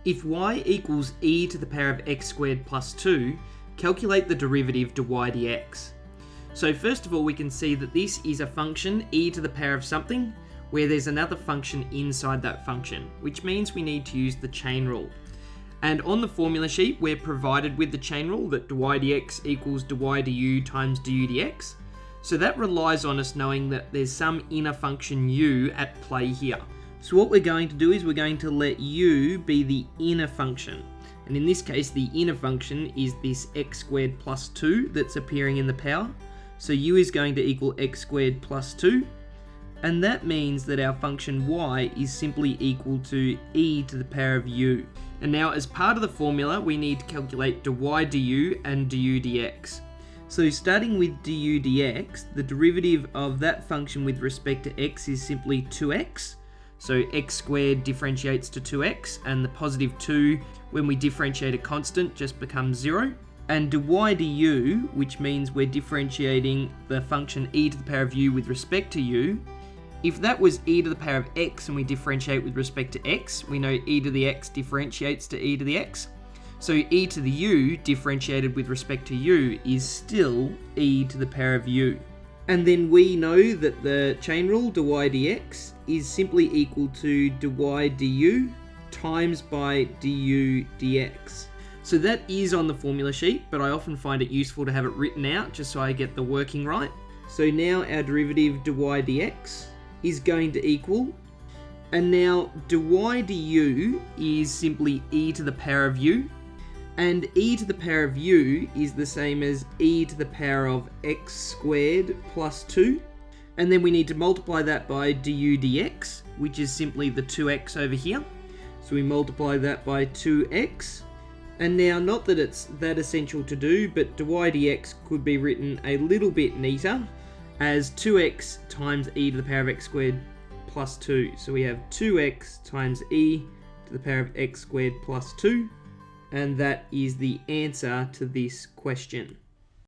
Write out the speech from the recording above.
If y equals e to the power of x squared plus 2, calculate the derivative dy dx. So first of all, we can see that this is a function e to the power of something, where there's another function inside that function, which means we need to use the chain rule. And on the formula sheet, we're provided with the chain rule that dy dx equals dy du times du dx. So that relies on us knowing that there's some inner function u at play here. So what we're going to do is we're going to let u be the inner function. And in this case, the inner function is this x squared plus 2 that's appearing in the power. So u is going to equal x squared plus 2. And that means that our function y is simply equal to e to the power of u. And now as part of the formula, we need to calculate dy du and du dx. So starting with du dx, the derivative of that function with respect to x is simply 2x. So x squared differentiates to 2x, and the positive 2, when we differentiate a constant, just becomes 0. And dy du, which means we're differentiating the function e to the power of u with respect to u. If that was e to the power of x and we differentiate with respect to x, we know e to the x differentiates to e to the x. So e to the u differentiated with respect to u is still e to the power of u. And then we know that the chain rule dy dx is simply equal to dy du times by du dx. So that is on the formula sheet, but I often find it useful to have it written out just so I get the working right. So now our derivative dy dx is going to equal, and now dy du is simply e to the power of u, and e to the power of u is the same as e to the power of x squared plus 2, and then we need to multiply that by du dx, which is simply the 2x over here. So we multiply that by 2x, and now not that it's that essential to do, but dy dx could be written a little bit neater as 2x times e to the power of x squared plus 2. So we have 2x times e to the power of x squared plus 2, and that is the answer to this question.